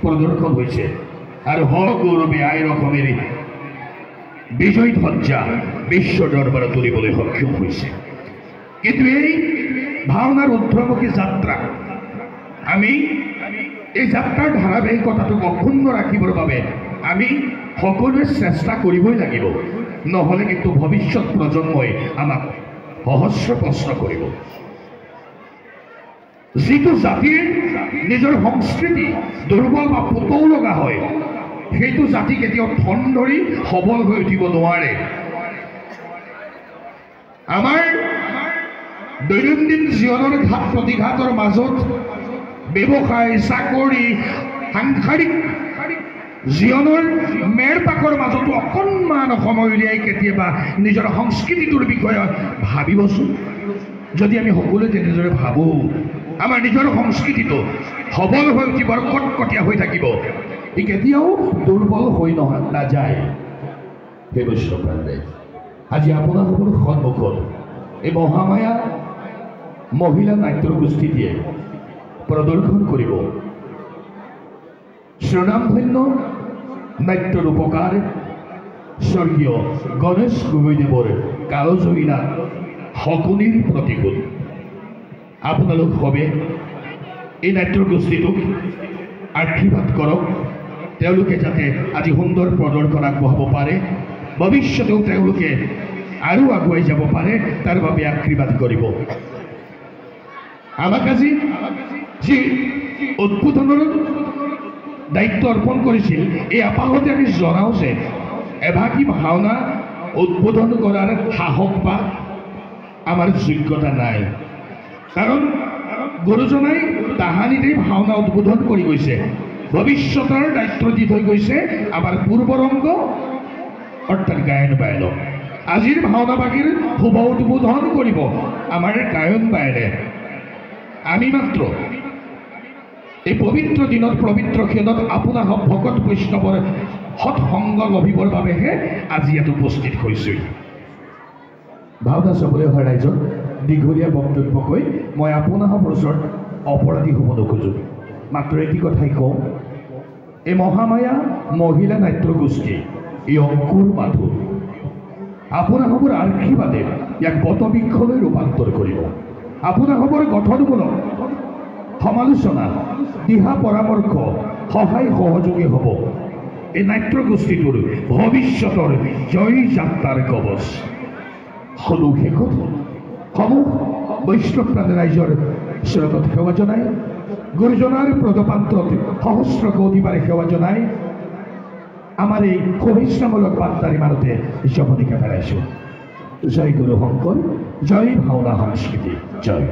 প্রদর্শন হয়েছে আর হ গৌরবে আয় রকমের বিজয় ধ্বজা বিশ্ব দরবারে তুলিবলৈ সক্ষম হয়েছে। কিন্তু এই ভাওনার ঊর্ধ্বমুখী যাত্রা আমি এই যাত্রার ধারাবাহিকতাটো অক্ষুণ্ণ ৰাখিবৰ বাবে আমি সকলোৱে চেষ্টা কৰিবই লাগিব, নহ'লে কিন্তু ভৱিষ্যত প্ৰজন্মই আমাক সহস্ৰ প্ৰশ্ন কৰিব। যিটো জাতিৰ নিজৰ সংস্কৃতি দুৰ্বল বা পুতৌ লগা হয়, সেইটো জাতি কেতিয়াও ঠন ধৰি সবল হৈ উঠিব নোৱাৰে। আমাৰ দৈনন্দিন জীৱনৰ ঘাত প্ৰতিঘাতৰ মাজত ব্যৱসায় চাকৰি সাংসাৰিক জীৱনৰ মেৰপাকৰ মাজতো অকণমান সময় উলিয়াই কেতিয়াবা নিজৰ সংস্কৃতিটোৰ বিষয়ে ভাবিবচোন। যদি আমি সকলোৱে তেনেদৰে ভাবোঁ, আমাৰ নিজৰ সংস্কৃতিটো সবল হৈ উঠিব, কটকটীয়া হৈ থাকিব, ই কেতিয়াও দুৰ্বল হৈ নাযায়। সেই বৈষ্ণৱপ্ৰাণে আজি আপোনালোকৰ সন্মুখত এই মহামায়া মহিলা নাট্যৰ গোষ্ঠীটিয়ে প্ৰদৰ্শন কৰিব স্বনামধন্য নাট্য ৰূপকাৰ স্বৰ্গীয় গণেশ গগৈদেৱৰ কালজয়ী শকুনিৰ প্ৰতিশোধ। আপোনালোক সবে এই নাট্যৰ গোষ্ঠীটোক আশীৰ্বাদ কৰক, তেওঁলোকে যাতে আজি সুন্দৰ প্ৰদৰ্শন আগবঢ়াব পাৰে, ভৱিষ্যতেও তেওঁলোকে আৰু আগুৱাই যাব পাৰে, তাৰ বাবে আশীৰ্বাদ কৰিব। আমাক আজি যি উদ্বোধনৰ দায়িত্ব অৰ্পণ কৰিছিল, এই আপাহতে আমি জনাওঁ যে এভাগী ভাওনা উদ্বোধন কৰাৰ সাহস বা আমাৰ যোগ্যতা নাই, কাৰণ গুৰুজনাই তাহানিতেই ভাওনা উদ্বোধন কৰি গৈছে। ভৱিষ্যতৰ দায়িত্ব দি থৈ গৈছে আমাৰ পূৰ্বৰংগ অৰ্থাৎ গায়ন বায়নক। আজিৰ ভাওনাভাগীৰ শুভ উদ্বোধন কৰিব আমাৰ গায়ন বায়নে। আমি মাত্ৰ এই পবিত্ৰ দিনত পবিত্ৰ ক্ষণত আপোনাৰ ভকত বৈষ্ণৱৰ সৎসংগ লভিবৰ বাবেহে আজি ইয়াত উপস্থিত হৈছোঁ। ভাওনা চাবলৈ অহা ৰাইজক দীঘলীয়া বক্তব্য কৈ মই আপোনালোকৰ ওচৰত অপৰাধী হ'ব নোখোজোঁ, মাত্ৰ এটি কথাই কওঁ, এই মহামায়া মহিলা নাট্য গোষ্ঠী এই অংকুৰ মাথো আপোনালোকৰ আশীৰ্বাদে ইয়াক বটবৃক্ষলৈ ৰূপান্তৰ কৰিব। আপোনালোকৰ গঠনমূলক সমালোচনা, দিহা পৰামৰ্শ, সহায় সহযোগী হ'ব এই নাট্য গোষ্ঠীটোৰ ভৱিষ্যতৰ জয় যাত্ৰাৰ কবচ। সদুশেষত সমূহ বৈষ্ণৱপ্ৰাণ ৰাইজৰ চিৰতত সেৱা জনাই, গুৰুজনাৰ পদপান্তত সহস্ৰ কোটিবাৰে সেৱা জনাই আমাৰ এই শুভেচ্ছামূলক বাৰ্তাৰ ইমানতে জমনিকা পেলাইছোঁ। জয় গুৰু শংকৰ, জয় ভাওনা সংস্কৃতি, জয়।